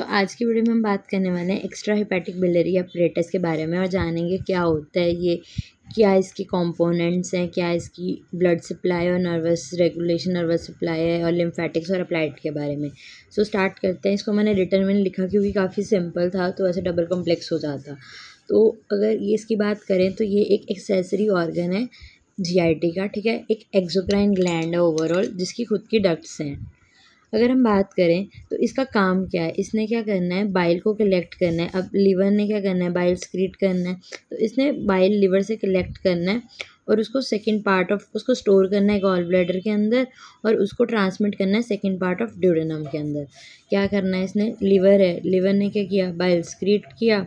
आज की वीडियो में हम बात करने वाले हैं एक्स्ट्रा हेपेटिक बिलियरी apparatus के बारे में और जानेंगे क्या होता है ये, क्या इसके कंपोनेंट्स हैं, क्या इसकी ब्लड सप्लाई और नर्वस रेगुलेशन, नर्वस सप्लाई है और लिम्फेटिक्स और अप्लाइड के बारे में। स्टार्ट करते हैं। इसको मैंने रिटर्न में लिखा क्योंकि काफ़ी सिंपल था, तो ऐसे डबल कॉम्प्लेक्स हो जाता। तो अगर ये इसकी बात करें तो ये एक एक्सेसरी ऑर्गन है GIT का, ठीक है। एक एक्सोक्राइन ग्लैंड है ओवरऑल, जिसकी खुद की डक्ट्स हैं। अगर हम बात करें तो इसका काम क्या है, इसने क्या करना है, बाइल को कलेक्ट करना है। अब लीवर ने क्या करना है, बाइल स्क्रीट करना है, तो इसने बाइल लीवर से कलेक्ट करना है और उसको सेकंड पार्ट ऑफ उसको स्टोर करना है गॉल ब्लैडर के अंदर और उसको ट्रांसमिट करना है सेकंड पार्ट ऑफ ड्यूडेनम के अंदर। क्या करना है, इसने लीवर है, लीवर ने क्या किया, बाइल स्क्रीट किया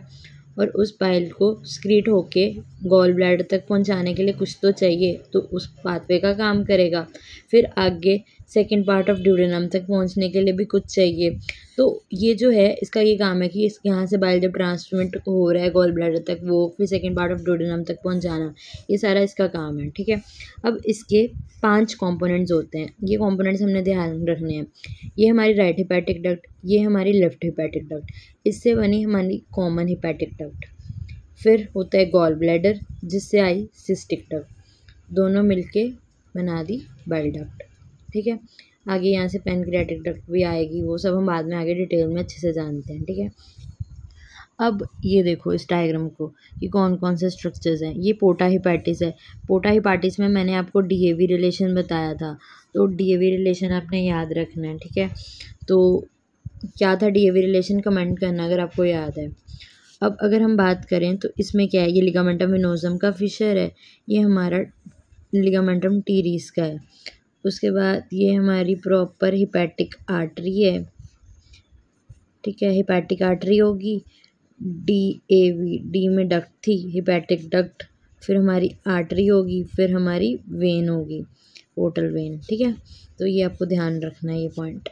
और उस बाइल को स्क्रीट होके गॉल ब्लैडर तक पहुंचाने के लिए कुछ तो चाहिए, तो उस पाथवे का काम करेगा। फिर आगे सेकंड पार्ट ऑफ ड्यूडेनम तक पहुंचने के लिए भी कुछ चाहिए। तो ये जो है इसका ये काम है कि इस यहाँ से बाइल जब ट्रांसमिट हो रहा है गॉल ब्लैडर तक, वो फिर सेकंड पार्ट ऑफ ड्यूडेनम तक पहुंचाना, ये सारा इसका काम है, ठीक है। अब इसके 5 कंपोनेंट्स होते हैं। ये कंपोनेंट्स हमने ध्यान रखने हैं। ये हमारी राइट हेपेटिक डक्ट, ये हमारी लेफ्ट हेपेटिक डक्ट, इससे बनी हमारी कॉमन हेपेटिक डक्ट। फिर होता है गॉल ब्लैडर, जिससे आई सिस्टिक डक्ट, दोनों मिलके बना दी बाइल डक्ट, ठीक है। आगे यहाँ से पैनक्रियाटिक डक्ट भी आएगी, वो सब हम बाद में आगे डिटेल में अच्छे से जानते हैं, ठीक है। अब ये देखो इस डायग्राम को, ये कौन कौन से स्ट्रक्चर्स हैं। ये पोर्टा हेपेटिस है। पोर्टा हेपेटिस में मैंने आपको DAV रिलेशन बताया था, तो DAV रिलेशन आपने याद रखना है, ठीक है। तो क्या था DAV रिलेशन, कमेंट करना अगर आपको याद है। अब अगर हम बात करें तो इसमें क्या है, ये लिगामेंटम वेनोसम का फिशर है, ये हमारा लिगामेंटम टीरिस का है। उसके बाद ये हमारी प्रॉपर हिपैटिक आर्टरी है, ठीक है। हिपैटिक आर्टरी होगी, DAV, डी में डक्ट थी, हिपैटिक डक्ट, फिर हमारी आर्टरी होगी, फिर हमारी वेन होगी, पोर्टल वेन, ठीक है। तो ये आपको ध्यान रखना है ये पॉइंट।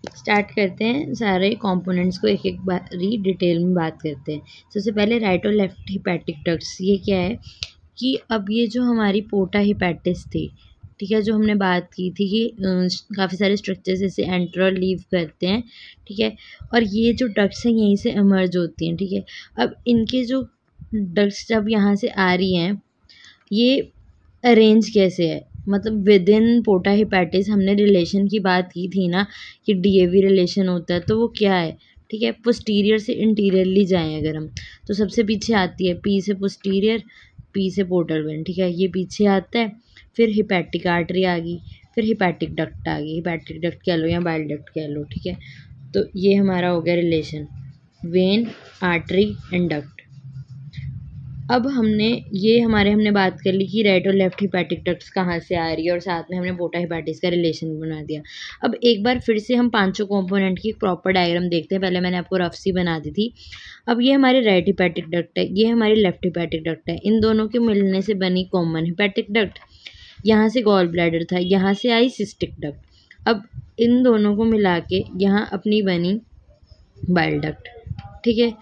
स्टार्ट करते हैं, सारे कंपोनेंट्स को एक एक बारी डिटेल में बात करते हैं। सबसे पहले राइट और लेफ्ट हिपैटिक डक्ट्स। ये क्या है कि अब ये जो हमारी पोर्टा हेपेटिस थी, ठीक है, जो हमने बात की थी कि काफ़ी सारे स्ट्रक्चर्स जैसे एंटर और लीव करते हैं, ठीक है, और ये जो डक्ट्स हैं यहीं से इमर्ज होती हैं, ठीक है। अब इनके जो डक्ट्स जब यहाँ से आ रही हैं, ये अरेंज कैसे है, मतलब विद इन पोर्टा हेपेटिस हमने रिलेशन की बात की थी ना कि DAV रिलेशन होता है, तो वो क्या है, ठीक है। पोस्टीरियर से इंटीरियरली जाएं अगर हम, तो सबसे पीछे आती है P से पोस्टीरियर, P से पोर्टल वेन, ठीक है, ये पीछे आता है। फिर हिपैटिक आर्टरी आ गई, फिर हिपैटिक डक्ट आ गई, हिपैटिक डक्ट कह लो या बाइल डक्ट कह लो, ठीक है। तो ये हमारा हो गया relation when, artery and duct. अब हमने बात कर ली कि राइट और लेफ्ट हिपैटिक डक्ट्स कहाँ से आ रही है और साथ में हमने पोर्टा हेपेटिस का रिलेशन बना दिया। अब एक बार फिर से हम 5 कंपोनेंट की प्रॉपर डायग्राम देखते हैं। पहले मैंने आपको रफ सी बना दी थी। अब ये हमारी राइट हिपैटिक डक्ट है, ये हमारी लेफ्ट हिपैटिक डक्ट है। इन दोनों के मिलने से बनी कॉमन हिपैटिक डक्ट। यहाँ से गॉल ब्लैडर था, यहाँ से आई सिस्टिक डक्ट। अब इन दोनों को मिला के यहाँ अपनी बनी बाइल डक्ट, ठीक है।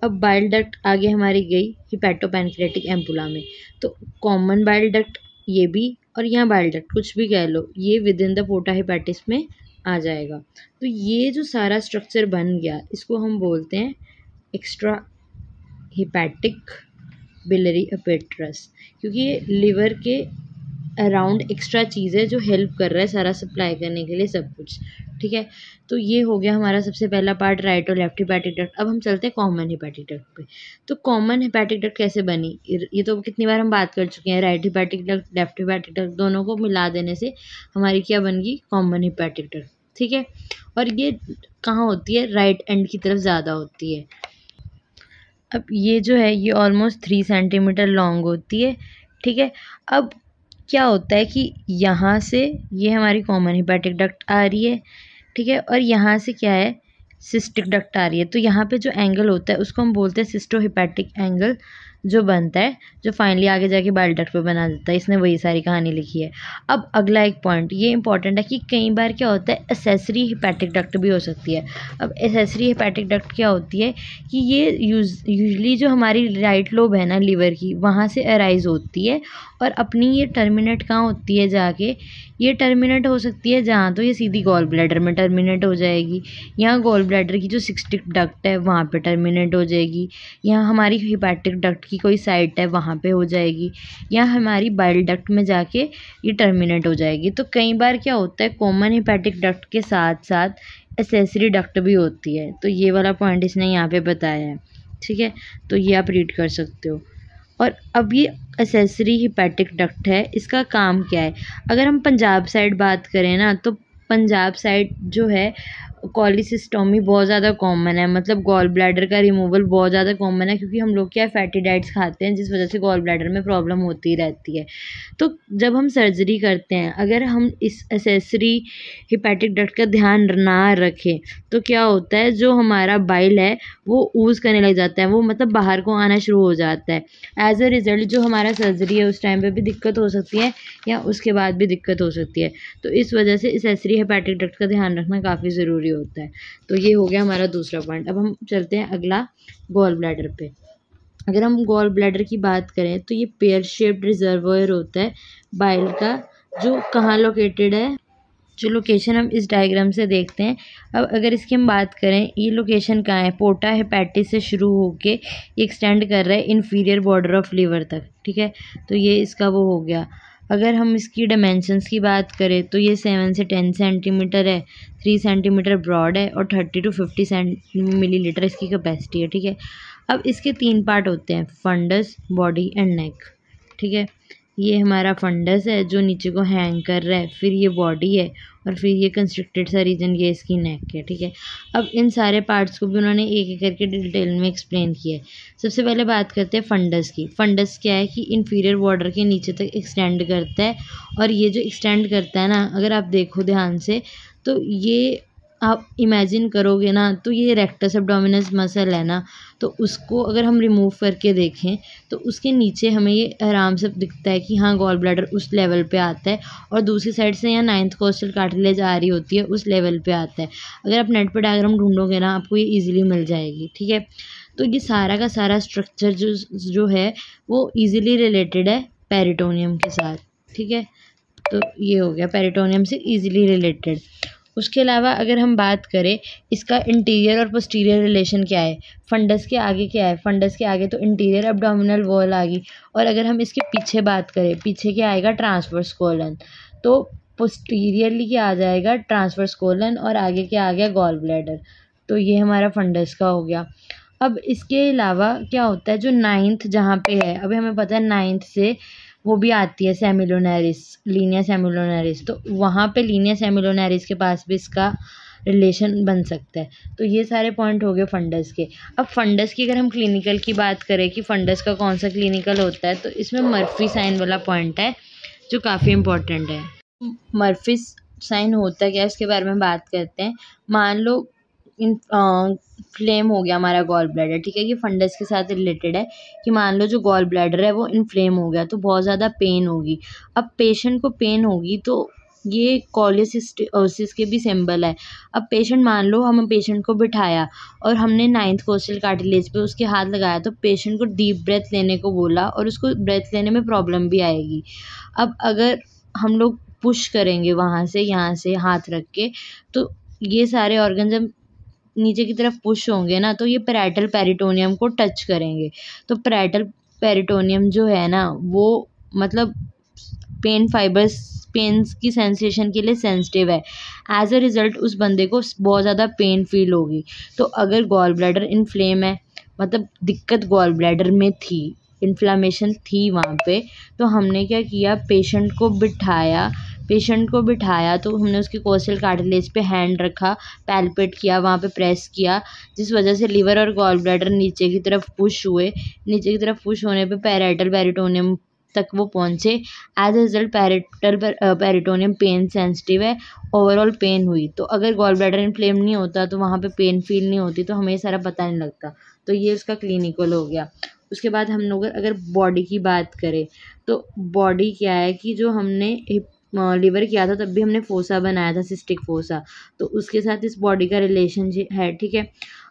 अब बाइल डक्ट आगे हमारी गई हिपैटोपैनक्रियाटिक एम्पुला में, तो कॉमन बाइल डक्ट ये भी और यहाँ बाइल डक्ट कुछ भी कह लो, ये विद इन द पोर्टा हेपेटिस में आ जाएगा। तो ये जो सारा स्ट्रक्चर बन गया, इसको हम बोलते हैं एक्स्ट्रा हिपैटिक बिलियरी apparatus, क्योंकि ये लिवर के अराउंड एक्स्ट्रा चीज़ है जो हेल्प कर रहा है सारा सप्लाई करने के लिए सब कुछ, ठीक है। तो ये हो गया हमारा सबसे पहला पार्ट, राइट और लेफ्ट हिपैटिक डक्ट। अब हम चलते हैं कॉमन हिपैटिक डक्ट पे। तो कॉमन हिपैटिक डक्ट कैसे बनी, ये तो कितनी बार हम बात कर चुके हैं। Right hepatic duct, left hepatic duct, दोनों को मिला देने से हमारी क्या बन गई, कॉमन हिपैटिक डक्ट, ठीक है। और ये कहाँ होती है, राइट एंड की तरफ ज़्यादा होती है। अब ये जो है ये ऑलमोस्ट 3 सेंटीमीटर लॉन्ग होती है, ठीक है। अब क्या होता है कि यहाँ से ये हमारी कॉमन हिपैटिक डक्ट आ रही है, ठीक है, और यहाँ से क्या है, सिस्टिक डक्ट आ रही है। तो यहाँ पे जो एंगल होता है उसको हम बोलते हैं सिस्टो हिपैटिक एंगल, जो बनता है, जो फाइनली आगे जाके बाइल डक्ट पे बना देता है। इसने वही सारी कहानी लिखी है। अब अगला एक पॉइंट ये इंपॉर्टेंट है कि कई बार क्या होता है, एसेसरी हेपेटिक डक्ट भी हो सकती है। अब एसेसरी हेपेटिक डक्ट क्या होती है कि ये यूजली जो हमारी राइट लोब है ना लीवर की, वहाँ से अराइज होती है और अपनी ये टर्मिनेट कहाँ होती है जाके, ये टर्मिनेट हो सकती है जहाँ, तो ये सीधी गॉल ब्लैडर में टर्मिनेट हो जाएगी। यहाँ गॉल ब्लैडर की जो सिस्टिक डक्ट है वहाँ पे टर्मिनेट हो जाएगी। यहाँ हमारी हेपेटिक डक्ट की कोई साइट है वहाँ पे हो जाएगी। यहाँ हमारी बाइल डक्ट में जाके ये टर्मिनेट हो जाएगी। तो कई बार क्या होता है, कॉमन हेपेटिक डक्ट के साथ साथ एसेसरी डक्ट भी होती है। तो ये वाला पॉइंट इसने यहाँ पे बताया है, ठीक है। तो ये आप रीड कर सकते हो। और अब ये एसेसरी हेपेटिक डक्ट है, इसका काम क्या है। अगर हम पंजाब साइड बात करें ना, तो पंजाब साइड जो है कॉलीसिस्टोमी बहुत ज़्यादा कॉमन है, मतलब गॉल ब्लैडर का रिमूवल बहुत ज़्यादा कॉमन है, क्योंकि हम लोग क्या फैटी डाइट्स खाते हैं जिस वजह से गॉल ब्लैडर में प्रॉब्लम होती रहती है। तो जब हम सर्जरी करते हैं, अगर हम इस एसेसरी हेपेटिक डक्ट का ध्यान ना रखें तो क्या होता है, जो हमारा बाइल है वो ऊज़ करने लग जाता है, वो मतलब बाहर को आना शुरू हो जाता है। एज अ रिज़ल्ट जो हमारा सर्जरी है उस टाइम पे भी दिक्कत हो सकती है या उसके बाद भी दिक्कत हो सकती है। तो इस वजह से एसेसरी हेपेटिक डक्ट का ध्यान रखना काफ़ी ज़रूरी होता है। तो ये हो गया हमारा दूसरा पॉइंट। अब हम चलते हैं अगला गॉल ब्लैडर पे। अगर हम गॉल ब्लैडर की बात करें तो ये पेयर शेप्ड रिजर्वोयर होता है बाइल का, जो कहाँ लोकेटेड है, जो लोकेशन हम इस डायग्राम से देखते हैं। अब अगर इसकी हम बात करें, ये लोकेशन कहाँ है, पोर्टा हेपेटिस से शुरू होके एक्सटेंड कर रहा है इंफीरियर बॉर्डर ऑफ लीवर तक, ठीक है। तो ये इसका वो हो गया। अगर हम इसकी डायमेंशंस की बात करें तो ये 7 से 10 सेंटीमीटर है, 3 सेंटीमीटर ब्रॉड है और 30 to 50 मिलीलीटर इसकी कैपेसिटी है, ठीक है। अब इसके 3 पार्ट होते हैं, फंडस, बॉडी एंड नेक, ठीक है। ये हमारा फंडस है जो नीचे को हैंग कर रहा है, फिर ये बॉडी है और फिर ये कंस्ट्रिक्टेड सा रीजन ये इसकी नेक है, ठीक है। अब इन सारे पार्ट्स को भी उन्होंने एक एक करके डिटेल में एक्सप्लेन किया है। सबसे पहले बात करते हैं फंडस की। फंडस क्या है कि इन्फीरियर बॉर्डर के नीचे तक एक्सटेंड करता है, और ये जो एक्सटेंड करता है ना, अगर आप देखो ध्यान से तो ये आप इमेजिन करोगे ना, तो ये रेक्टस एब्डोमिनस मसल है ना, तो उसको अगर हम रिमूव करके देखें तो उसके नीचे हमें ये आराम से दिखता है कि हाँ गॉल ब्लैडर उस लेवल पे आता है, और दूसरी साइड से यहाँ 9th कोस्टल कार्टिलेज आ रही होती है, उस लेवल पे आता है। अगर आप नेट पर डायग्राम ढूंढोगे ना, आपको ये ईजिली मिल जाएगी, ठीक है। तो ये सारा का सारा स्ट्रक्चर जो है वो ईजिली रिलेटेड है पेरिटोनियम के साथ, ठीक है। तो ये हो गया पेरिटोनियम से ईजिली रिलेटेड। उसके अलावा अगर हम बात करें इसका इंटीरियर और पोस्टीरियर रिलेशन क्या है, फंडस के आगे क्या है, फंडस के आगे तो इंटीरियर एब्डोमिनल वॉल आ गई, और अगर हम इसके पीछे बात करें, पीछे क्या आएगा, ट्रांसवर्स कोलन। तो पोस्टीरियरली क्या आ जाएगा, ट्रांसवर्स कोलन, और आगे क्या आ गया, गॉल ब्लैडर। तो ये हमारा फंडस का हो गया। अब इसके अलावा क्या होता है, जो 9th जहाँ पे है, अभी हमें पता है 9th से वो भी आती है सेमिलोनेरिस, लीनिया सेमिलोनेरिस, तो वहाँ पे लीनिया सेमिलोनेरिस के पास भी इसका रिलेशन बन सकता है। तो ये सारे पॉइंट हो गए फंडस के। अब फंडस की अगर हम क्लिनिकल की बात करें कि फंडस का कौन सा क्लिनिकल होता है, तो इसमें मर्फी साइन वाला पॉइंट है जो काफ़ी इंपॉर्टेंट है। मर्फी साइन होता क्या है, इसके बारे में बात करते हैं। मान लो इन्फ्लेम हो गया हमारा गॉल ब्लैडर, ठीक है। ये फंडस के साथ रिलेटेड है कि मान लो जो गॉल ब्लैडर है वो इन्फ्लेम हो गया, तो बहुत ज़्यादा पेन होगी। अब पेशेंट को पेन होगी तो ये कॉलिसिस्टिक के भी सिंबल है। अब पेशेंट, मान लो हम पेशेंट को बिठाया और हमने 9th कोस्टल कार्टिलेज पे उसके हाथ लगाया, तो पेशेंट को डीप ब्रेथ लेने को बोला और उसको ब्रेथ लेने में प्रॉब्लम भी आएगी। अब अगर हम लोग पुश करेंगे वहाँ से, यहाँ से हाथ रख के, तो ये सारे ऑर्गन जब नीचे की तरफ पुश होंगे ना, तो ये पैराइटल पेरिटोनियम को टच करेंगे। तो पैराइटल पेरिटोनियम जो है ना, वो मतलब पेन्स की सेंसेशन के लिए सेंसिटिव है। एज अ रिज़ल्ट उस बंदे को बहुत ज़्यादा पेन फील होगी। तो अगर गॉल ब्लैडर इन्फ्लेम है, मतलब दिक्कत गॉल ब्लैडर में थी, इन्फ्लामेशन थी वहाँ पे, तो हमने क्या किया, पेशेंट को बिठाया तो हमने उसके कोस्टल कार्टिलेज पे हैंड रखा, पैल्पेट किया, वहाँ पे प्रेस किया, जिस वजह से लीवर और गॉल ब्लैडर नीचे की तरफ पुश हुए। नीचे की तरफ पुश होने पे पैराइटल पेरिटोनियम तक वो पहुँचे। As a result peritoneum pain sensitive है, ओवरऑल पेन हुई। तो अगर गॉल ब्लैडर इन्फ्लेम नहीं होता तो वहाँ पे पेन फील नहीं होती, तो हमें सारा पता नहीं लगता। तो ये उसका क्लिनिकल हो गया। उसके बाद हम लोग अगर बॉडी की बात करें तो बॉडी क्या है कि जो हमने लिवर किया था तब भी हमने फोसा बनाया था, सिस्टिक फोसा, तो उसके साथ इस बॉडी का रिलेशन है, ठीक है।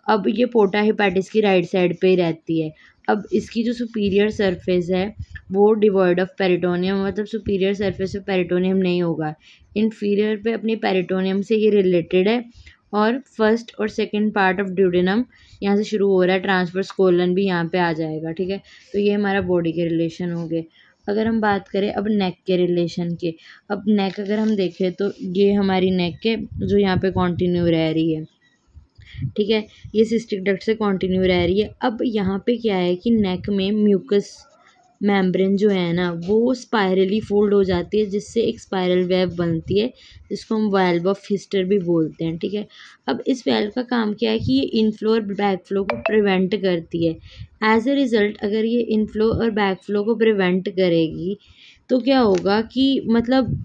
अब ये पोर्टा हिपैटिस की राइट साइड पे ही रहती है। अब इसकी जो सुपीरियर सरफेस है वो डिवॉइड ऑफ पेरिटोनियम, मतलब सुपीरियर सरफेस पे पेरिटोनियम नहीं होगा, इन्फीरियर पे अपनी पेरिटोनियम से ये रिलेटेड है। और फर्स्ट और सेकंड पार्ट ऑफ ड्यूडेनम यहाँ से शुरू हो रहा है, ट्रांसवर्स कोलन भी यहाँ पे आ जाएगा, ठीक है। तो ये हमारा बॉडी के रिलेशन हो गए। अगर हम बात करें अब नेक के रिलेशन के, अब नेक अगर हम देखें तो ये हमारी नेक है जो यहाँ पे कॉन्टिन्यू रह रही है, ठीक है, ये सिस्टिक डक्ट से कॉन्टिन्यू रह रही है। अब यहाँ पे क्या है कि नेक में म्यूकस मेम्ब्रेन जो है ना वो स्पायरली फोल्ड हो जाती है, जिससे एक स्पायरल वेब बनती है जिसको हम वाल्व ऑफ फिस्टर भी बोलते हैं, ठीक है। अब इस वेल्व का काम क्या है कि ये इनफ्लो और बैकफ्लो को प्रिवेंट करती है। एज अ रिज़ल्ट अगर ये इनफ्लो और बैकफ्लो को प्रिवेंट करेगी तो क्या होगा कि मतलब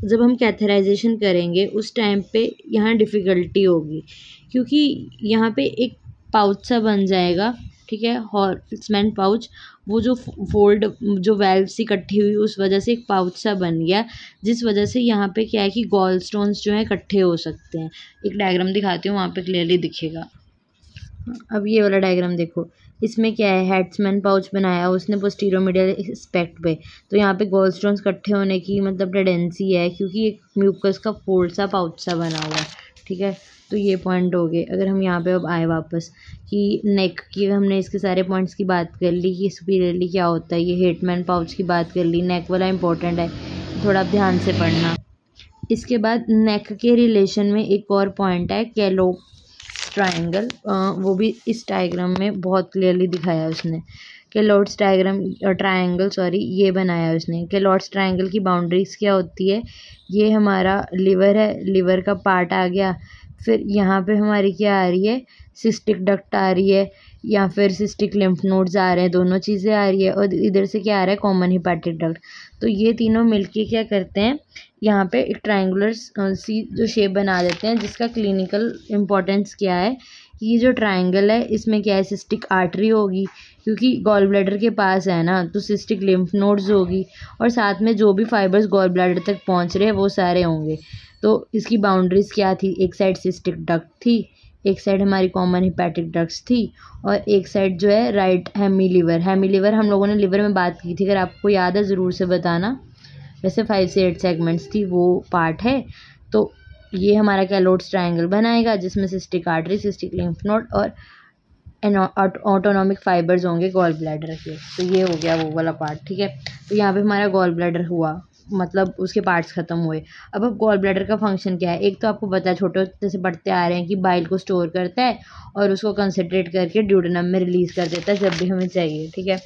जब हम कैथराइजेशन करेंगे उस टाइम पे यहाँ डिफ़िकल्टी होगी, क्योंकि यहाँ पे एक पाउच सा बन जाएगा, ठीक है, हॉर्समैन पाउच, वो जो फोल्ड जो वेल्व्स इकट्ठी हुई उस वजह से एक पाउच सा बन गया, जिस वजह से यहाँ पे क्या है कि गॉल स्टोन्स जो हैं इकट्ठे हो सकते हैं। एक डायग्राम दिखाती हूँ, वहाँ पे क्लियरली दिखेगा। अब ये वाला डायग्राम देखो, इसमें क्या है, हेड्समैन पाउच बनाया उसने पोस्टीरियोमीडियल स्पेक्ट पे, तो यहाँ पे गॉल स्टोन्स इकट्ठे होने की मतलब टेंडेंसी है, क्योंकि एक म्यूकस का फोल्ड सा पाउच सा बना हुआ है, ठीक है। तो ये पॉइंट हो गए। अगर हम यहाँ पे अब आए वापस कि नेक की, हमने इसके सारे पॉइंट्स की बात कर ली कि सुपीरियरली क्या होता है, ये हेडमैन पाउच की बात कर ली, नेक वाला इंपॉर्टेंट है, थोड़ा आप ध्यान से पढ़ना। इसके बाद नेक के रिलेशन में एक और पॉइंट है कैलोप ट्रायंगल, वो भी इस डायग्राम में बहुत क्लियरली दिखाया है उसने। कैलोट्स ट्रायंगल सॉरी ये बनाया है उसने। कैलोट्स ट्रायंगल की बाउंड्रीज क्या होती है, ये हमारा लिवर है, लिवर का पार्ट आ गया, फिर यहाँ पे हमारी क्या आ रही है, सिस्टिक डक्ट आ रही है, या फिर सिस्टिक लिम्फ नोड्स आ रहे हैं, दोनों चीज़ें आ रही है, और इधर से क्या आ रहा है, कॉमन हिपैटिक डक्ट। तो ये तीनों मिलके क्या करते हैं, यहाँ पे एक ट्रायंगुलर सी जो शेप बना देते हैं, जिसका क्लिनिकल इम्पोर्टेंस क्या है कि ये जो ट्रायंगल है इसमें क्या है, सिस्टिक आर्टरी होगी, क्योंकि गॉल ब्लैडर के पास है ना, तो सिस्टिक लिम्फ नोड्स होगी, और साथ में जो भी फाइबर्स गॉल ब्लैडर तक पहुँच रहे हैं वो सारे होंगे। तो इसकी बाउंड्रीज क्या थी, एक साइड सिस्टिक डक्ट थी, एक साइड हमारी कॉमन हिपैटिक डक्ट्स थी, और एक साइड जो है राइट हेमी लिवर हम लोगों ने लिवर में बात की थी, अगर आपको याद है ज़रूर से बताना। वैसे 5 से 8 सेगमेंट्स थी वो पार्ट है। तो ये हमारा कैलोट्स ट्रायंगल बनाएगा जिसमें cystic artery, cystic lymph node और ऑटोनॉमिक फाइबर्स होंगे गॉल ब्लैडर के। तो ये हो गया वो वाला पार्ट, ठीक है। तो यहाँ पे हमारा गॉल ब्लैडर हुआ, मतलब उसके पार्ट्स खत्म हुए। अब गॉल ब्लैडर का फंक्शन क्या है, एक तो आपको पता है छोटे होते से पढ़ते आ रहे हैं कि बाइल को स्टोर करता है और उसको कंसनट्रेट करके ड्यूडेनम में रिलीज़ कर देता है जब भी हमें चाहिए, ठीक है।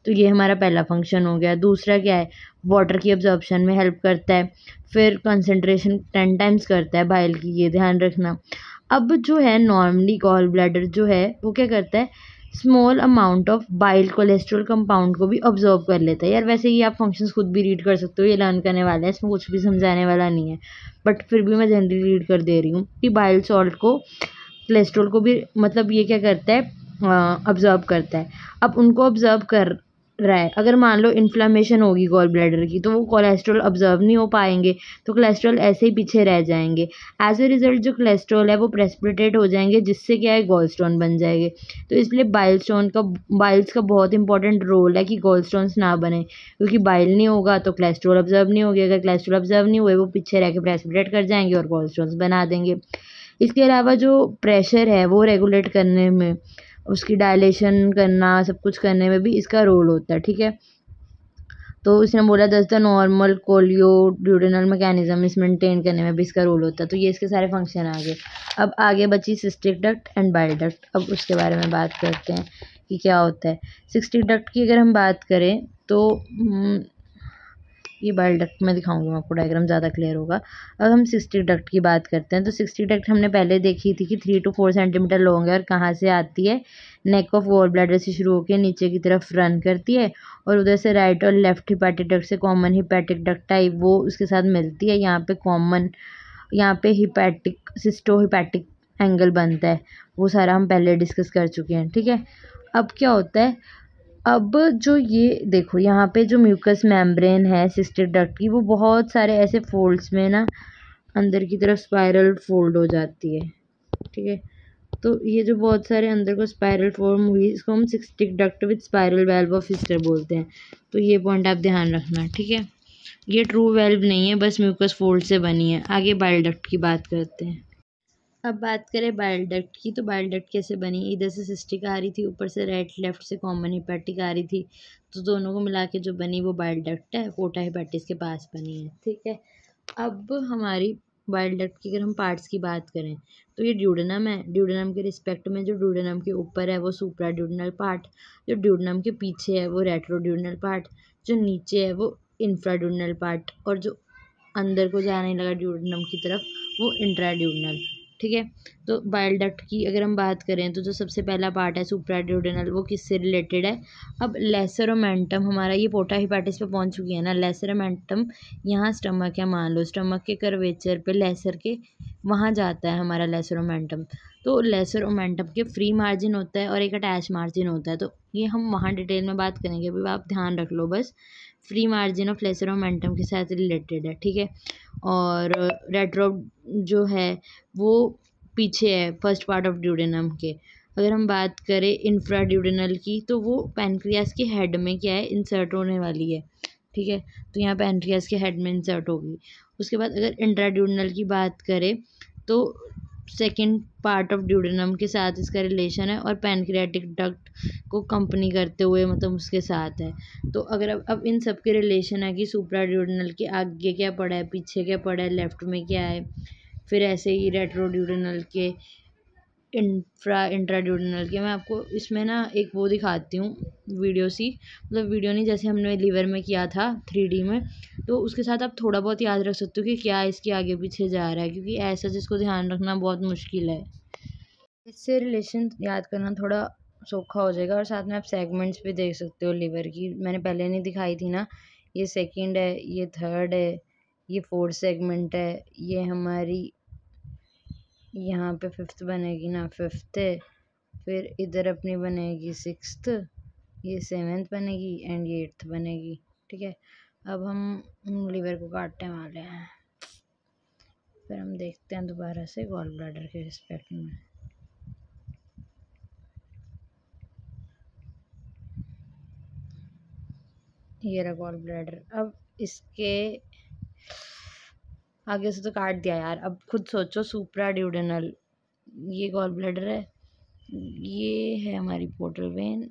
तो ये हमारा पहला फंक्शन हो गया। दूसरा क्या है, वाटर की अब्जॉर्प्शन में हेल्प करता है, फिर कंसंट्रेशन 10 टाइम्स करता है बाइल की, ये ध्यान रखना। अब जो है नॉर्मली गॉल ब्लैडर जो है वो क्या करता है, small amount of bile cholesterol compound को भी ऑब्जॉर्व कर लेता है। यार वैसे ही आप फंक्शंस खुद भी रीड कर सकते हो, ये लर्न करने वाले हैं, इसमें कुछ भी समझाने वाला नहीं है, बट फिर भी मैं जनरली रीड कर दे रही हूँ कि बाइल सॉल्ट को, कोलेस्ट्रॉल को भी मतलब ये क्या करता है, ऑब्जर्व करता है। अब उनको ऑब्जर्व कर रहा है, अगर मान लो इन्फ्लामेशन होगी गॉल ब्लैडर की तो वो कोलेस्ट्रॉल ऑब्जर्व नहीं हो पाएंगे, तो कोलेस्ट्रॉल ऐसे ही पीछे रह जाएंगे। एज ए रिजल्ट जो कोलेस्ट्रॉल है वो प्रेसिपिटेट हो जाएंगे, जिससे क्या है, गॉल स्टोन बन जाएंगे। तो इसलिए बाइल्स का बहुत इंपॉर्टेंट रोल है कि गॉल स्टोन्स ना बने, क्योंकि बाइल नहीं होगा तो कोलेस्ट्रॉल ऑब्जर्व नहीं होगी, अगर कोलेस्ट्रॉल ऑब्जर्व नहीं हुए वो पीछे रह के प्रेसिपिटेट कर जाएंगे और गॉल स्टोन्स बना देंगे। इसके अलावा जो प्रेशर है वो रेगुलेट करने में, उसकी डायलेशन करना, सब कुछ करने में भी इसका रोल होता है, ठीक है। तो इसने बोला द नॉर्मल कोलियो ड्यूडेनल मैकेनिज्म इस मेंटेन करने में भी इसका रोल होता है। तो ये इसके सारे फंक्शन आ गए। अब आगे बची cystic duct and bile duct, अब उसके बारे में बात करते हैं कि क्या होता है। सिस्टिक डक्ट की अगर हम बात करें तो ये बाइल डक्ट में दिखाऊंगी मैं आपको, डायग्राम ज़्यादा क्लियर होगा। अब हम सिस्टिक डक्ट की बात करते हैं, तो सिस्टिक डक्ट हमने पहले देखी थी कि 3 to 4 सेंटीमीटर लॉन्ग है, और कहाँ से आती है, नेक ऑफ गॉल ब्लैडर से शुरू होकर नीचे की तरफ रन करती है, और उधर से राइट और लेफ्ट हिपैटिक डक्ट से कॉमन हिपैटिक डक्ट टाइप वो उसके साथ मिलती है। यहाँ पे हिपैटिक सिस्टो हिपैटिक एंगल बनता है, वो सारा हम पहले डिस्कस कर चुके हैं, ठीक है। अब क्या होता है, अब जो ये देखो यहाँ पे जो म्यूकस मेम्ब्रेन है सिस्टिक डक्ट की, वो बहुत सारे ऐसे फोल्ड्स में ना अंदर की तरफ स्पाइरल फोल्ड हो जाती है, ठीक है। तो ये जो बहुत सारे अंदर को स्पाइरल फॉर्म हुई, इसको हम cystic duct with spiral valve of Heister बोलते हैं। तो ये पॉइंट आप ध्यान रखना, ठीक है। ये ट्रू वेल्व नहीं है, बस म्यूकस फोल्ड से बनी है। आगे बाइल डक्ट की बात करते हैं। अब बात करें बाइल डक्ट की, तो बाइल डक्ट कैसे बनी? इधर से सिस्टिक आ रही थी, ऊपर से राइट लेफ्ट से कॉमन हिपैटिक आ रही थी, तो दोनों को मिला के जो बनी वो बाइल डक्ट है, पोर्टा हिपैटिस के पास बनी है, ठीक है। अब हमारी बाइल डक्ट की अगर हम पार्ट्स की बात करें, तो ये ड्यूडेनम है। ड्यूडेनम के रिस्पेक्ट में जो ड्यूडेनम के ऊपर है वो सुप्राड्यूडेनल पार्ट, जो ड्यूडेनम के पीछे है वो रेट्रोड्यूडेनल पार्ट, जो नीचे है वो इंफ्राड्यूडेनल पार्ट, और जो अंदर को जाने लगा ड्यूडेनम की तरफ वो इंट्राड्यूडेनल, ठीक है। तो बाइल डक्ट की अगर हम बात करें, तो जो सबसे पहला पार्ट है सुप्राड्यूडेनल, वो किससे रिलेटेड है? अब लेसर ओमेंटम हमारा ये पोर्टा हिपैटिस पे पहुंच चुकी है ना। लेसर ओमेंटम यहाँ स्टमक है, मान लो स्टमक के कर्वेचर पे लेसर के वहाँ जाता है हमारा लेसर ओमेंटम। तो लेसर ओमेंटम के फ्री मार्जिन होता है और एक अटैच मार्जिन होता है, तो ये हम वहाँ डिटेल में बात करेंगे, अभी आप ध्यान रख लो बस। Free margin of lesser omentum के साथ रिलेटेड है, ठीक है। और रेट्रो जो है वो पीछे है फर्स्ट पार्ट ऑफ ड्यूडेनम के। अगर हम बात करें इंफ्राड्यूडेनल की, तो वो पैनक्रियास के हेड में क्या है, इंसर्ट होने वाली है, ठीक है। तो यहाँ पैनक्रियास के हेड में इंसर्ट होगी। उसके बाद अगर इंट्राड्यूडेनल की बात करें, तो सेकेंड पार्ट ऑफ ड्यूडेनम के साथ इसका रिलेशन है और पैनक्रियाटिक डक्ट को कंपनी करते हुए मतलब उसके साथ है। तो अगर अब इन सब के रिलेशन है कि सुप्राड्यूडेनल के आगे क्या पड़ा है, पीछे क्या पड़ा है, लेफ्ट में क्या है, फिर ऐसे ही रेट्रोड्यूडेनल के, इंट्राड्यूडेनल के। मैं आपको इसमें ना एक वो दिखाती हूँ वीडियो सी, मतलब वीडियो नहीं, जैसे हमने लीवर में किया था 3D में, तो उसके साथ आप थोड़ा बहुत याद रख सकते हो कि क्या इसके आगे पीछे जा रहा है, क्योंकि ऐसा जिसको ध्यान रखना बहुत मुश्किल है। इससे रिलेशन याद करना थोड़ा सौखा हो जाएगा। और साथ में आप सेगमेंट्स भी देख सकते हो लीवर की, मैंने पहले नहीं दिखाई थी ना। ये सेकंड है, ये थर्ड है, ये फोर्थ सेगमेंट है, ये हमारी यहाँ पे फिफ्थ बनेगी ना, फिफ्थ है। फिर इधर अपनी बनेगी सिक्स्थ, ये सेवेंथ बनेगी एंड ये एट्थ बनेगी, ठीक है। अब हम लीवर को काटने वाले हैं, फिर हम देखते हैं दोबारा से गॉल ब्लैडर के रिस्पेक्ट में। ये रहा गॉल ब्लैडर। अब इसके आगे से तो काट दिया यार। अब खुद सोचो, सुप्राड्यूडेनल ये गॉल ब्लैडर है, ये है हमारी पोर्टल वेन,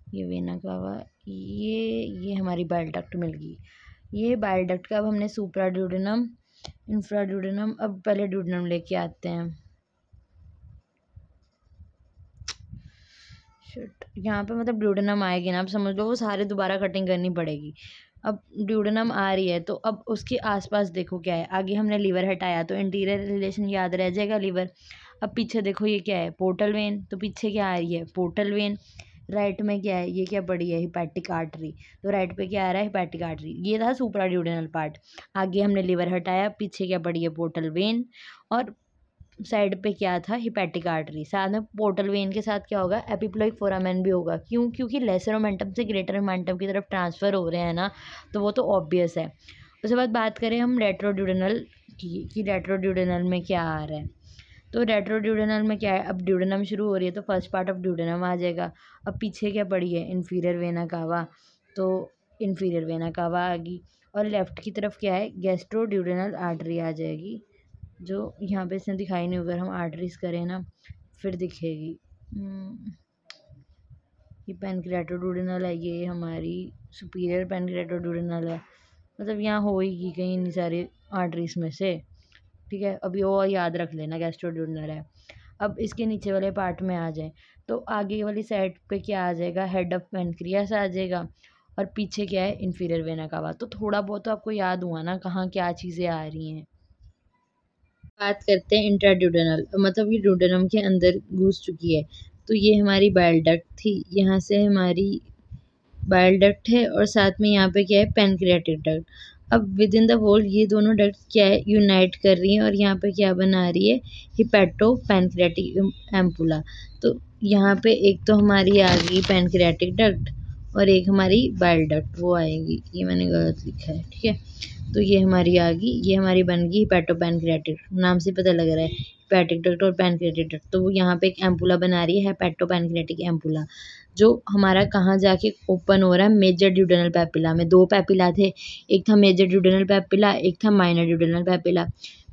ये वेना कावा, ये हमारी बाइल डक्ट मिल गई। ये बाइल डक्ट का अब हमने सुप्राड्यूडेनम, इंफ्राड्यूडेनम, अब पहले ड्यूडेनम लेके आते हैं। शिट, यहाँ पे मतलब ड्यूडेनम आएगी ना, अब समझ लो वो सारे दोबारा कटिंग करनी पड़ेगी। अब ड्यूडेनम आ रही है, तो अब उसके आसपास देखो क्या है। आगे हमने लीवर हटाया तो इंटीरियर रिलेशन याद रह जाएगा लीवर। अब पीछे देखो ये क्या है, पोर्टल वेन, तो पीछे क्या आ रही है, पोर्टल वेन। राइट में क्या है, ये क्या पड़ी है, हिपैटिक आर्टरी, तो राइट पे क्या आ रहा है, हिपैटिक आर्टरी। ये था सुप्राड्यूडेनल पार्ट। आगे हमने लीवर हटाया, पीछे क्या पड़ी है, पोर्टल वेन, और साइड पे क्या था, हिपैटिक आर्टरी। साथ में पोर्टल वेन के साथ क्या होगा, एपिप्लोइक फोरामेन भी होगा। क्यों? क्योंकि लेसर मोमेंटम से ग्रेटर मोमेंटम की तरफ ट्रांसफ़र हो रहे हैं ना, तो वो तो ऑब्वियस है। उसके बाद बात करें हम रेट्रोड्यूडेनल की, कि रेट्रोड्यूडेनल में क्या आ रहा है। तो रेट्रोड्यूडेनल में क्या है, अब ड्यूडेनम शुरू हो रही है तो फर्स्ट पार्ट ऑफ ड्यूडेनम आ जाएगा। अब पीछे क्या पड़ी है, इन्फीरियर वेना कावा, तो इन्फीरियर वेना कावा आ गई। और लेफ्ट की तरफ क्या है, गैस्ट्रोड्यूडेनल आर्टरी आ जाएगी, जो यहाँ पे इसने दिखाई नहीं, अगर हम आर्टरीज करें ना फिर दिखेगी। ये पैनक्रियाटोडुडेनल है, ये हमारी सुपीरियर पैनक्रियाटोडुडेनल है, मतलब यहाँ होएगी कहीं इतनी सारी आर्टरीज में से, ठीक है। अभी वो याद रख लेना गैस्ट्रोड्यूडेनल है। अब इसके नीचे वाले पार्ट में आ जाए, तो आगे वाली साइड पे क्या आ जाएगा, हेड ऑफ पैनक्रियास आ जाएगा, और पीछे क्या है, इन्फीरियर वेना कावा। तो थोड़ा बहुत तो आपको याद हुआ ना कहाँ क्या चीज़ें आ रही हैं। बात करते हैं इंट्राड्यूडेनल, मतलब ये ड्यूडेनम के अंदर घुस चुकी है। तो ये हमारी बाइल डक्ट थी, यहाँ से हमारी बाइल डक्ट है, और साथ में यहाँ पे क्या है, पैनक्रियाटिक डक्ट। अब विद इन द वोल ये दोनों डक्ट क्या है, यूनाइट कर रही हैं और यहाँ पे क्या बना रही है, हिपैटो पैनक्रियाटिक एम्पुला। तो यहाँ पे एक तो हमारी आ गई पैनक्रियाटिक डक्ट और एक हमारी बाइल डक्ट वो आएगी, ये मैंने गलत लिखा है, ठीक है। तो ये हमारी आ गई, ये हमारी बन गई हिपैटो पैनक्रियाटिक, नाम से पता लग रहा है हिपैटिक डक्ट और पैनक्रियाटिक डक्ट। तो वो यहाँ पे एक एम्पुला बना रही है, हिपैटो पैनक्रियाटिक एम्पुला, जो हमारा कहाँ जाके ओपन हो रहा है, मेजर ड्यूडेनल पैपिला में। दो पैपिला थे, एक था मेजर ड्यूडेनल पैपिला, एक था minor duodenal papilla.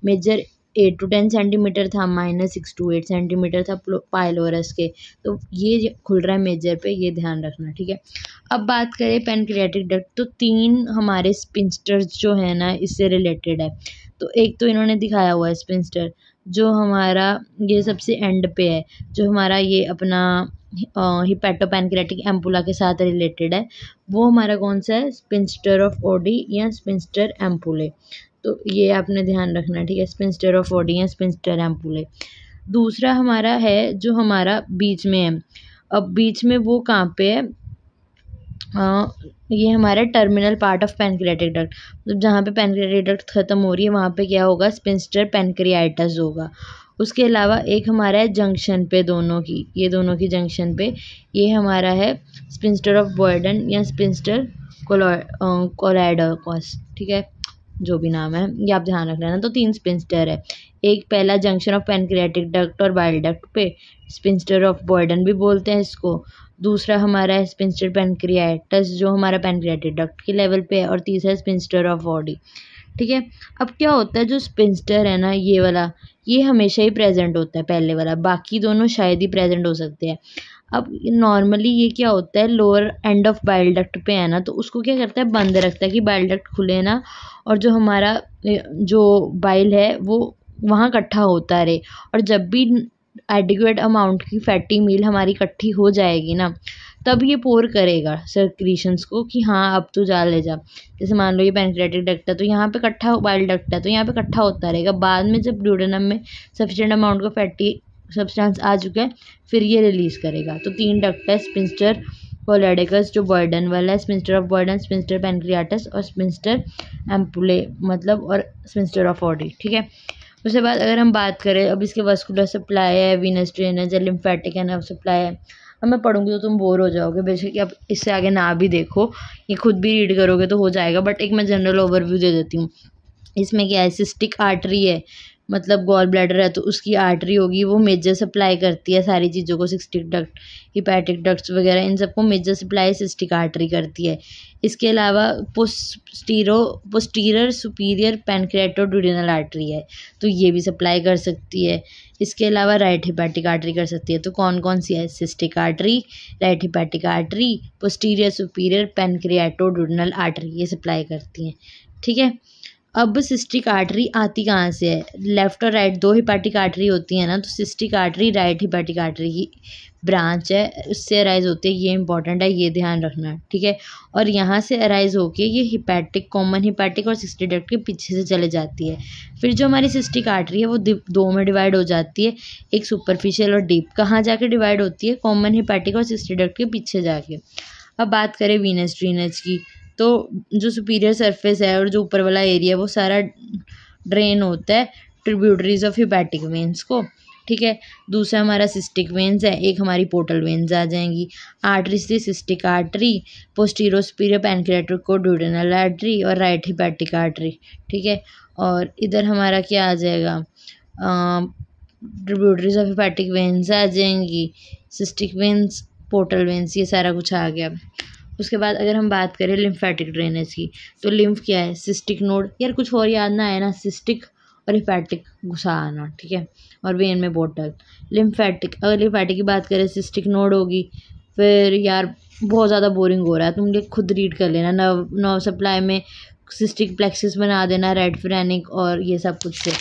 Major 8 to 10 centimetre था, माइनर 6 to 8 सेंटीमीटर था पाइलोरस के। तो ये खुल रहा है मेजर पे, ये ध्यान रखना, ठीक है। अब बात करें पैनक्रियाटिक डक्ट, तो 3 हमारे स्पिंस्टर्स जो है ना इससे रिलेटेड है। तो एक तो इन्होंने दिखाया हुआ है स्पिंस्टर, जो हमारा ये सबसे एंड पे है, जो हमारा ये अपना हिपैटो पैनक्रियाटिक एम्पुला के साथ रिलेटेड है, वो हमारा कौन सा है, स्पिंस्टर ऑफ ओडी या स्पिंस्टर एम्पुले। तो ये आपने ध्यान रखना, ठीक है, स्पिंस्टर ऑफ ओडी या स्पिंस्टर एम्पुले। दूसरा हमारा है जो हमारा बीच में है, अब बीच में वो कहाँ पे है, ये हमारा terminal part of pancreatic duct, मतलब जहाँ पे पैनक्रियाटिक डक्ट खत्म हो रही है वहाँ पे क्या होगा, स्पिंस्टर पैनक्रियाटिस होगा। उसके अलावा एक हमारा है जंक्शन पे दोनों की, ये दोनों की जंक्शन पे ये हमारा है स्पिंस्टर ऑफ बॉयडन या स्पिंस्टर कोलाइडोकस, ठीक है, जो भी नाम है ये आप ध्यान रख लेना। तो 3 स्पिंस्टर है, एक पहला जंक्शन ऑफ पैनक्रियाटिक डक्ट और बाइल डक्ट पे, स्पिंस्टर ऑफ बॉयडन भी बोलते हैं इसको। दूसरा हमारा है स्पिंस्टर पैनक्रियाटिस जो हमारा पैनक्रियाटिक डक्ट के लेवल पे है, और तीसरा स्पिंस्टर ऑफ बॉडी, ठीक है। अब क्या होता है, जो स्पिंस्टर है ना ये वाला, ये हमेशा ही प्रेजेंट होता है पहले वाला, बाकी दोनों शायद ही प्रेजेंट हो सकते हैं। अब नॉर्मली ये क्या होता है, lower end of bile duct पे है ना, तो उसको क्या करता है, बंद रखता है कि बाइल डक्ट खुले ना, और जो हमारा जो बाइल है वो वहाँ इकट्ठा होता रहे। और जब भी एडिक्वेट अमाउंट की फैटी मील हमारी इकट्ठी हो जाएगी ना, तब ये पोर करेगा सर्क्रीशंस को कि हाँ अब तो जा ले जा। जैसे मान लो ये पैनक्रियाटिक डक्ट है, तो यहाँ पे इकट्ठा बाइल डक्ट है, तो यहाँ पे इकट्ठा होता रहेगा। बाद में जब ड्यूडेनम में सफिशिएंट अमाउंट का फैटी सब्सटेंस आ चुका है, फिर ये रिलीज़ करेगा। तो 3 डक्ट है, स्पिंस्टर कोलाइडोकस जो बॉयडन वाला है, स्पिंस्टर ऑफ बॉयडन, स्पिंस्टर पैनक्रियाटिस और स्पिंस्टर एम्पुले मतलब, और स्पिंस्टर ऑफ ऑडी, ठीक है। उसके बाद अगर हम बात करें, अब इसके वास्कुलर सप्लाई है, वीनस ड्रेनेज है, लिम्फेटिक एंड नर्व सप्लाई है। अब मैं पढ़ूंगी तो तुम बोर हो जाओगे, बेशक कि अब इससे आगे ना भी देखो, ये खुद भी रीड करोगे तो हो जाएगा, बट एक मैं जनरल ओवरव्यू दे देती हूँ। इसमें क्या है, सिस्टिक आर्टरी है, मतलब गॉल ब्लैडर है तो उसकी आर्टरी होगी, वो मेजर सप्लाई करती है सारी चीज़ों को, सिस्टिक डक्ट, हिपैटिक डक्ट्स वगैरह इन सबको मेजर सप्लाई सिस्टिक आर्टरी करती है। इसके अलावा पोस्टीरियर सुपीरियर पैनक्रियाटोड्यूडेनल आर्टरी है, तो ये भी सप्लाई कर सकती है। इसके अलावा राइट हिपैटिक आर्टरी कर सकती है। तो कौन कौन सी है, cystic artery, right hepatic artery, posterior superior pancreaticoduodenal artery, ये सप्लाई करती हैं, ठीक है। अब सिस्टिक आर्टरी आती कहाँ से है, लेफ्ट और राइट 2 हिपैटिक आर्टरी होती है ना, तो cystic artery right hepatic artery की ब्रांच है, उससे अराइज होती है, ये इंपॉर्टेंट है, ये ध्यान रखना, ठीक है। और यहाँ से अराइज होके ये हिपैटिक, कॉमन हिपैटिक और सिस्टिक डक्ट के पीछे से चले जाती है। फिर जो हमारी सिस्टिक आर्टरी है वो 2 में डिवाइड हो जाती है, एक सुपरफिशियल और डीप। कहाँ जाके डिवाइड होती है, कॉमन हिपैटिक और सिस्टिक डक्ट के पीछे जाके। अब बात करें वीनस ड्रेनेज की, तो जो सुपीरियर सरफेस है और जो ऊपर वाला एरिया वो सारा ड्रेन होता है ट्रिब्यूटरीज ऑफ हिपैटिक वेन्स को, ठीक है। दूसरा हमारा सिस्टिक वेन्स है, एक हमारी पोर्टल वेन्स आ जाएंगी। आर्टरीज थी cystic artery, posterior superior pancreaticoduodenal artery और राइट हिपैटिक आर्टरी, ठीक है। और इधर हमारा क्या आ जाएगा, ट्रिब्यूटरीज ऑफ हिपैटिक वेन्स आ जाएंगी, सिस्टिक वेन्स, पोर्टल वेन्स, ये सारा कुछ आ गया। उसके बाद अगर हम बात करें लिम्फेटिक ड्रेनेज की, तो लिम्फ क्या है, सिस्टिक नोड, यार कुछ और याद ना आए ना, सिस्टिक और हिपैटिक घुसा आना, ठीक है, और वेन में बोतल। लिम्फेटिक, अगर लिम्फेटिक की बात करें सिस्टिक नोड होगी। फिर यार बहुत ज़्यादा बोरिंग हो रहा है, तुम लोग खुद रीड कर लेना, नर्व सप्लाई में सिस्टिक प्लेक्सिस बना देना, रेड फ्रेनिक और ये सब कुछ से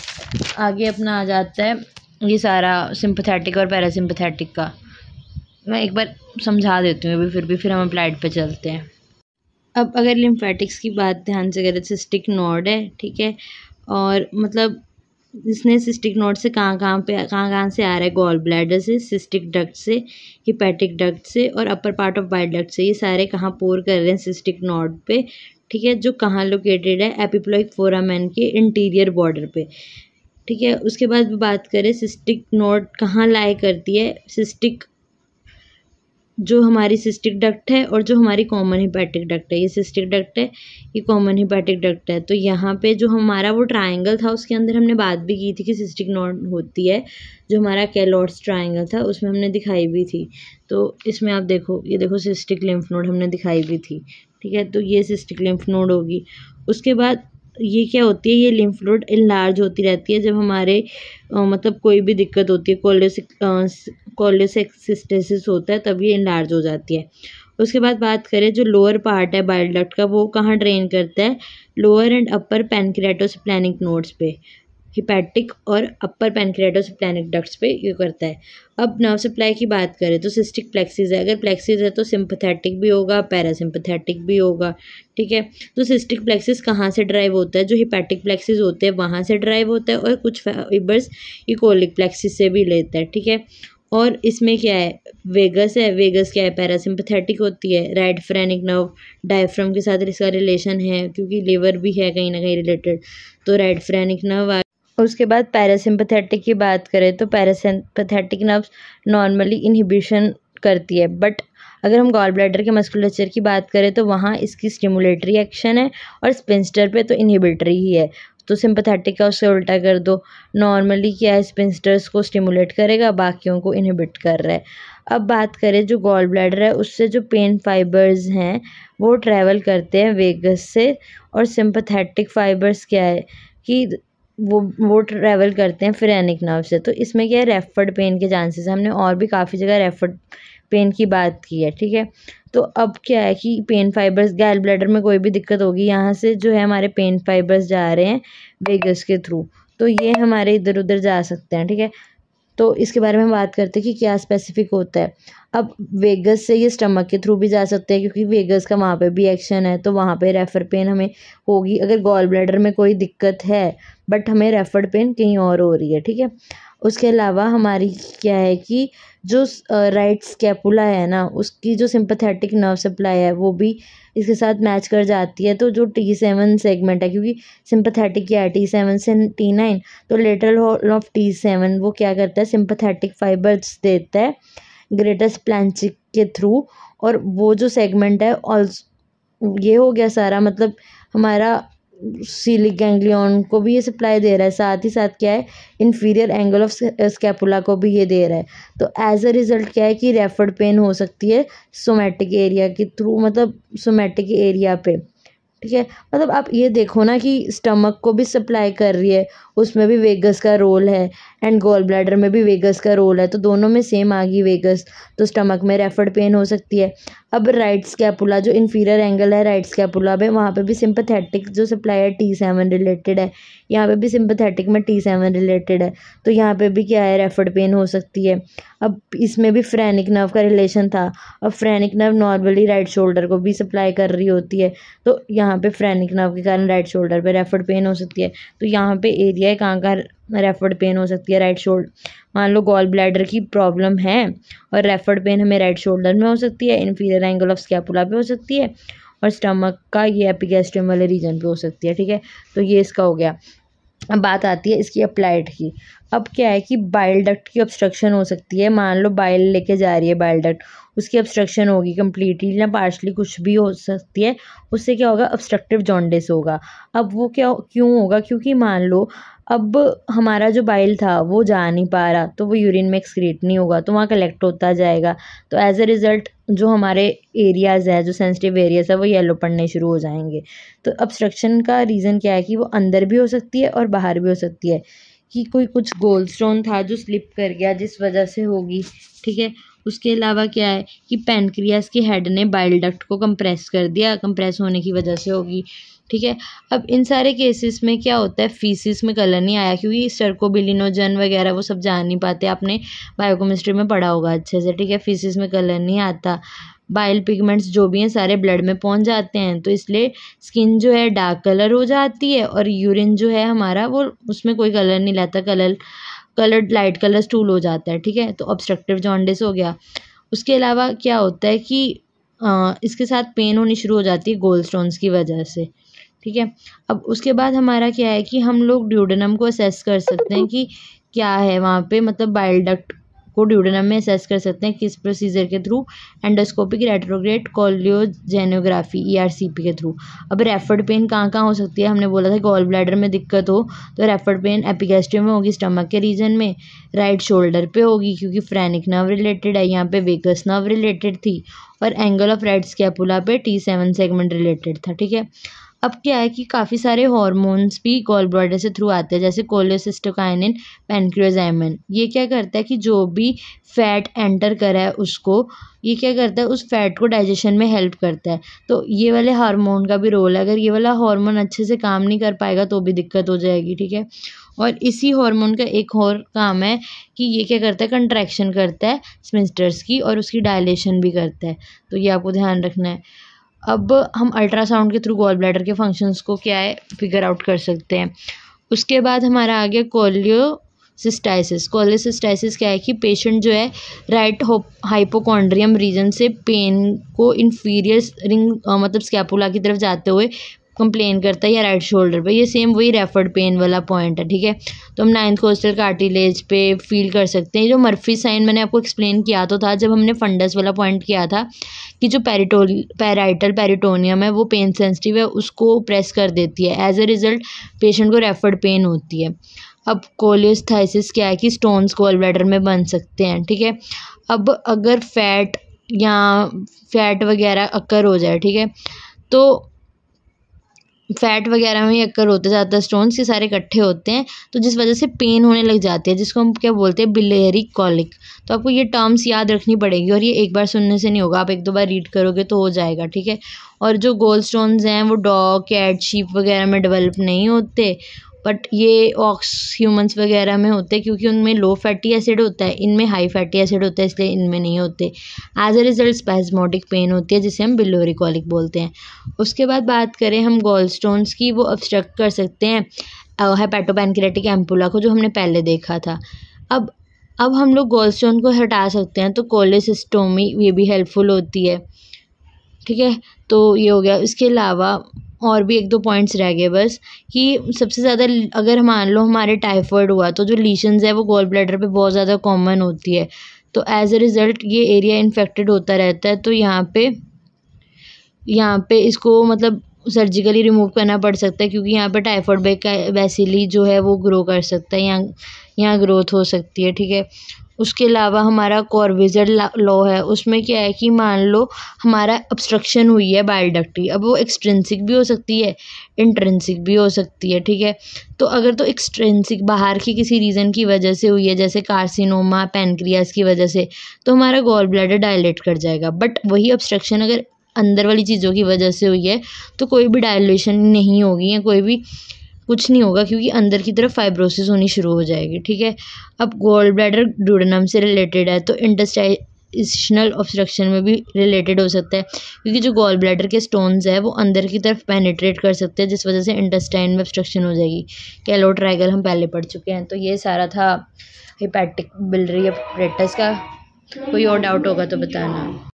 आगे अपना आ जाता है ये सारा सिंपैथेटिक और पैरासिम्पैथेटिक का। मैं एक बार समझा देती हूँ फिर हम अप्लाइड पे चलते हैं। अब अगर लिम्फेटिक्स की बात ध्यान से करें, सिस्टिक नोड है, ठीक है, और मतलब इसने सिस्टिक नोड से कहाँ से आ रहा है, गॉल ब्लैडर से, सिस्टिक डक्ट से, हिपैटिक डक्ट से और upper part of bile duct से। ये सारे कहाँ पोर कर रहे हैं, सिस्टिक नोड पे, ठीक है, जो कहाँ लोकेटेड है, एपिप्लॉइक फोरामेन के इंटीरियर बॉर्डर पे। ठीक है, उसके बाद बात करें सिस्टिक नोड कहाँ लाई करती है। सिस्टिक जो हमारी सिस्टिक डक्ट है और जो हमारी कॉमन हिपैटिक डक्ट है, ये सिस्टिक डक्ट है, ये कॉमन हिपैटिक डक्ट है। तो यहाँ पे जो हमारा वो ट्रायंगल था उसके अंदर हमने बात भी की थी कि सिस्टिक नोड होती है, जो हमारा कैलोट्स ट्रायंगल था उसमें हमने दिखाई भी थी। तो इसमें आप देखो, ये देखो सिस्टिक लिम्फ नोड हमने दिखाई भी थी। ठीक है, तो ये सिस्टिक लिम्फ नोड होगी। उसके बाद ये क्या होती है, ये लिम्फ नोड इनलार्ज होती रहती है जब हमारे मतलब कोई भी दिक्कत होती है, कोलेसिस्टेसिस होता है, तब ये इनलार्ज हो जाती है। उसके बाद बात करें जो लोअर पार्ट है बाइल डक्ट का, वो कहाँ ड्रेन करता है, लोअर एंड अपर पैनक्रियाटोसिप्लैनिक नोड्स पे, हिपैटिक और अपर पैनक्रियाटोसिप्लैनिक डक्ट्स पे ये करता है। अब नर्व सप्लाई की बात करें तो सिस्टिक प्लेक्सिस है, अगर प्लेक्सिस है तो सिंपैथेटिक भी होगा, पैरासिम्पैथेटिक भी होगा। ठीक है, तो सिस्टिक प्लेक्सिस कहाँ से ड्राइव होता है, जो हिपैटिक प्लेक्सिस होते हैं वहाँ से ड्राइव होता है, और कुछ फाइबर्स इकोलिक प्लेक्सिस से भी लेता है। ठीक है, और इसमें क्या है, वेगस है, वेगस क्या है, पैरासिम्पैथेटिक होती है। राइट फ्रेनिक नर्व डायफ्राम के साथ इसका रिलेशन है, क्योंकि लिवर भी है कहीं ना कहीं रिलेटेड, तो राइट फ्रेनिक नर्व। उसके बाद पैरासिम्पैथेटिक की बात करें तो पैरासिम्पैथेटिक नर्व्स नॉर्मली इनहिबिशन करती है, बट अगर हम गॉल ब्लैडर के मस्कुलेचर की बात करें तो वहाँ इसकी स्टिमुलेटरी एक्शन है, और स्पिंस्टर पे तो इनहिबिटरी ही है। तो सिंपैथेटिक का उससे उल्टा कर दो, नॉर्मली क्या है, स्पिंस्टर्स को स्टिमुलेट करेगा, बाकियों को इनहिबिट कर रहा है। अब बात करें जो गॉल ब्लैडर है, उससे जो पेन फाइबर्स हैं वो ट्रैवल करते हैं वेगस से, और सिंपैथेटिक फाइबर्स क्या है कि वो ट्रैवल करते हैं फ्रेनिक नर्व से। तो इसमें क्या है, रेफर्ड पेन के चांसेस, हमने और भी काफ़ी जगह रेफर्ड पेन की बात की है। ठीक है, तो अब क्या है कि पेन फाइबर्स, गैल ब्लैडर में कोई भी दिक्कत होगी, यहाँ से जो है हमारे पेन फाइबर्स जा रहे हैं वेगस के थ्रू, तो ये हमारे इधर उधर जा सकते हैं। ठीक है, तो इसके बारे में हम बात करते हैं कि क्या स्पेसिफिक होता है। अब वेगस से ये स्टमक के थ्रू भी जा सकते हैं, क्योंकि वेगस का वहाँ पे भी एक्शन है, तो वहाँ पे रेफर पेन हमें होगी अगर गॉल ब्लैडर में कोई दिक्कत है, बट हमें रेफर्ड पेन कहीं और हो रही है। ठीक है, उसके अलावा हमारी क्या है कि जो राइट स्कैपुला है ना, उसकी जो सिंपैथेटिक नर्व सप्लाई है वो भी इसके साथ मैच कर जाती है। तो जो T7 सेगमेंट है, क्योंकि सिंपैथेटिक क्या है T7 से T9, तो लेटरल हॉल ऑफ T7 वो क्या करता है, सिंपैथेटिक फाइबर्स देता है ग्रेटस प्लांचिक के थ्रू, और वो जो सेगमेंट है ऑल्सो, ये हो गया सारा, मतलब हमारा सीलिक गैंग्लियन को भी ये सप्लाई दे रहा है, साथ ही साथ क्या है, इन्फीरियर एंगल ऑफ स्कैपुला को भी ये दे रहा है। तो एज अ रिजल्ट क्या है कि रेफर्ड पेन हो सकती है सोमैटिक एरिया के थ्रू, मतलब सोमैटिक एरिया पे। ठीक है, मतलब आप ये देखो ना कि स्टमक को भी सप्लाई कर रही है, उसमें भी वेगस का रोल है, एंड गॉल ब्लैडर में भी वेगस का रोल है, तो दोनों में सेम आ गई वेगस, तो स्टमक में रेफर्ड पेन हो सकती है। अब राइट स्कैपुला, जो इन्फीरियर एंगल है राइट स्कैपुला में, वहाँ पे भी सिंपैथेटिक जो सप्लाई है T7 रिलेटेड है, यहाँ पे भी सिंपैथेटिक में T7 रिलेटेड है, तो यहाँ पे भी क्या है, रेफर्ड पेन हो सकती है। अब इसमें भी फ्रेनिक नर्व का रिलेशन था, अब phrenic nerve normally right shoulder को भी सप्लाई कर रही होती है, तो यहाँ पे फ्रेनिक नर्व के कारण राइट शोल्डर पे रेफर्ड पेन हो सकती है। तो यहाँ पे एरिया है कहाँ का रेफर्ड पेन हो सकती है, राइट शोल्डर। मान लो गॉल ब्लैडर की प्रॉब्लम है और रेफर्ड पेन हमें राइट शोल्डर में हो सकती है, इन्फीरियर एंगल ऑफ स्कैपुला पे हो सकती है, और स्टमक का ये एपिगैस्ट्रियम वाले रीजन पे हो सकती है। ठीक है, तो ये इसका हो गया। अब बात आती है इसकी अप्लाइड की। अब क्या है कि बाइल डक्ट की ऑब्स्ट्रक्शन हो सकती है, मान लो बाइल लेके जा रही है बाइल डक्ट, उसकी ऑब्स्ट्रक्शन होगी कंप्लीटली या पार्शली, कुछ भी हो सकती है, उससे क्या होगा, ऑब्स्ट्रक्टिव जॉन्डिस होगा। अब वो क्या क्यों होगा, क्योंकि मान लो अब हमारा जो बाइल था वो जा नहीं पा रहा, तो वो यूरिन में एक्सक्रीट नहीं होगा, तो वहाँ कलेक्ट होता जाएगा, तो एज अ रिज़ल्ट जो हमारे एरियाज़ है, जो सेंसिटिव एरियाज़ है, वो येलो पड़ने शुरू हो जाएंगे। तो ऑब्स्ट्रक्शन का रीज़न क्या है कि वो अंदर भी हो सकती है और बाहर भी हो सकती है, कि कोई कुछ गोल्ड स्टोन था जो स्लिप कर गया जिस वजह से होगी। ठीक है, उसके अलावा क्या है कि पैनक्रियास के हेड ने बाइल डक्ट को कंप्रेस कर दिया, कंप्रेस होने की वजह से होगी। ठीक है, अब इन सारे केसेस में क्या होता है, फीसिस में कलर नहीं आया, क्योंकि स्टर्कोबिलिनोजन वगैरह वो सब जान नहीं पाते, आपने बायोकेमिस्ट्री में पढ़ा होगा अच्छे से। ठीक है, फीसिस में कलर नहीं आता, बाइल पिगमेंट्स जो भी हैं सारे ब्लड में पहुंच जाते हैं, तो इसलिए स्किन जो है डार्क कलर हो जाती है, और यूरिन जो है हमारा वो उसमें कोई कलर नहीं लाता, कलर्ड लाइट कलर स्टूल हो जाता है। ठीक है, तो ऑब्स्ट्रक्टिव जॉन्डिस हो गया। उसके अलावा क्या होता है कि इसके साथ पेन होनी शुरू हो जाती है गोल स्टोन्स की वजह से, ठीक है। अब उसके बाद हमारा क्या है कि हम लोग ड्यूडेनम को असेस कर सकते हैं कि क्या है वहाँ पे, मतलब बाइल डक्ट को ड्यूडेनम में असेस कर सकते हैं किस प्रोसीजर के थ्रू, एंडोस्कोपिक रेट्रोग्रेड कोलियोजेनोग्राफी ERCP के थ्रू। अब रेफर्ड पेन कहाँ कहाँ हो सकती है, हमने बोला था गॉल ब्लैडर में दिक्कत हो तो रेफर्ड पेन एपिगैस्ट्रियम में होगी, स्टमक के रीजन में, राइट शोल्डर पे होगी क्योंकि फ्रेनिक नर्व रिलेटेड है, यहाँ पे वेगस नर्व रिलेटेड थी, और एंगल ऑफ राइट स्कैपुला पे T7 सेगमेंट रिलेटेड था, ठीक है। अब क्या है कि काफ़ी सारे हार्मोन्स भी गॉल ब्लैडर से थ्रू आते हैं, जैसे कोलेसिस्टोकाइनिन, पैनक्रियोजाइमिन। ये क्या करता है कि जो भी फैट एंटर करा है उसको, ये क्या करता है, उस फैट को डाइजेशन में हेल्प करता है। तो ये वाले हार्मोन का भी रोल है, अगर ये वाला हार्मोन अच्छे से काम नहीं कर पाएगा तो भी दिक्कत हो जाएगी, ठीक है। और इसी हार्मोन का एक और काम है कि ये क्या करता है, कंट्रैक्शन करता है स्फिंक्टर्स की और उसकी डायलेशन भी करता है, तो ये आपको ध्यान रखना है। अब हम अल्ट्रासाउंड के थ्रू गॉल ब्लैडर के फंक्शंस को क्या है फिगर आउट कर सकते हैं। उसके बाद हमारा आ गया कोलियोसिस्टाइसिस। कोलियोसिस्टाइसिस क्या है कि पेशेंट जो है राइट हाइपोकॉन्ड्रियम रीजन से पेन को इंफीरियर रिंग मतलब स्कैपुला की तरफ जाते हुए कंप्लेन करता है, या राइट शोल्डर पे, ये सेम वही रेफर्ड पेन वाला पॉइंट है, ठीक है। तो हम 9th कोस्टल कार्टिलेज पे फील कर सकते हैं। जो मर्फी साइन मैंने आपको एक्सप्लेन किया तो था जब हमने फंडस वाला पॉइंट किया था कि जो पैराइटल पेरिटोनियम है वो पेन सेंसिटिव है, उसको प्रेस कर देती है, एज ए रिजल्ट पेशेंट को रेफर्ड पेन होती है। अब कोलियोस्थाइसिस क्या है कि स्टोन्स गॉल ब्लैडर में बन सकते हैं, ठीक है। अब अगर फैट वगैरह अकर हो जाए, ठीक है, तो फैट वगैरह में अक्कर होते ज़्यादातर स्टोन्स ये सारे इकट्ठे होते हैं, तो जिस वजह से पेन होने लग जाती है, जिसको हम क्या बोलते हैं, बिलियरी कॉलिक। तो आपको ये टर्म्स याद रखनी पड़ेगी, और ये एक बार सुनने से नहीं होगा, आप 1-2 बार रीड करोगे तो हो जाएगा, ठीक है। और जो गोल स्टोन्स हैं वो डॉग, कैट, शीप वगैरह में डेवलप नहीं होते, बट ये ऑक्स ह्यूमंस वगैरह में होते हैं क्योंकि उनमें लो फैटी एसिड होता है, इनमें हाई फैटी एसिड होता है, इसलिए इनमें नहीं होते। एज अ रिजल्ट स्पैस्मोटिक पेन होती है जिसे हम बिलियरी कॉलिक बोलते हैं। उसके बाद बात करें हम गॉल स्टोन्स की, वो ऑब्स्ट्रक्ट कर सकते हैं हेपेटोपैनक्रेटिक एम्पुला को, जो हमने पहले देखा था। अब हम लोग गॉल स्टोन को हटा सकते हैं, तो कोलेसिस्टोमी ये भी हेल्पफुल होती है, ठीक है। तो ये हो गया। इसके अलावा और भी 1-2 पॉइंट्स रह गए बस, कि सबसे ज़्यादा अगर मान लो हमारे टाइफाइड हुआ तो जो लीशंस है वो गॉल ब्लैडर पे बहुत ज़्यादा कॉमन होती है, तो एज अ रिज़ल्ट ये एरिया इन्फेक्टेड होता रहता है, तो यहाँ पे इसको मतलब सर्जिकली रिमूव करना पड़ सकता है, क्योंकि यहाँ पे टाइफाइड बैसिली जो है वो ग्रो कर सकता है, यहाँ ग्रोथ हो सकती है, ठीक है। उसके अलावा हमारा कॉर्विजर लॉ है, उसमें क्या है कि मान लो हमारा ऑब्स्ट्रक्शन हुई है बाइल डक्ट की, अब वो एक्सट्रिंसिक भी हो सकती है, इंट्रिंसिक भी हो सकती है, ठीक है। तो अगर तो एक्सट्रिंसिक बाहर की किसी रीज़न की वजह से हुई है, जैसे कार्सिनोमा पैनक्रियास की वजह से, तो हमारा गॉल ब्लैडर डायलेट कर जाएगा। बट वही ऑब्स्ट्रक्शन अगर अंदर वाली चीज़ों की वजह से हुई है तो कोई भी डायलेशन नहीं होगी, या कोई भी कुछ नहीं होगा, क्योंकि अंदर की तरफ फाइब्रोसिस होनी शुरू हो जाएगी, ठीक है। अब गॉल ब्लैडर ड्यूडेनम से रिलेटेड है, तो इंटस्टाइनल ऑब्स्ट्रक्शन में भी रिलेटेड हो सकता है, क्योंकि जो गॉल ब्लैडर के स्टोन्स है वो अंदर की तरफ पेनिट्रेट कर सकते हैं, जिस वजह से इंटेस्टाइन में ऑब्स्ट्रक्शन हो जाएगी। कैलो ट्रायगल हम पहले पढ़ चुके हैं। तो ये सारा था हेपेटिक बिलियरी एपरेटस का। कोई और डाउट होगा तो बताना।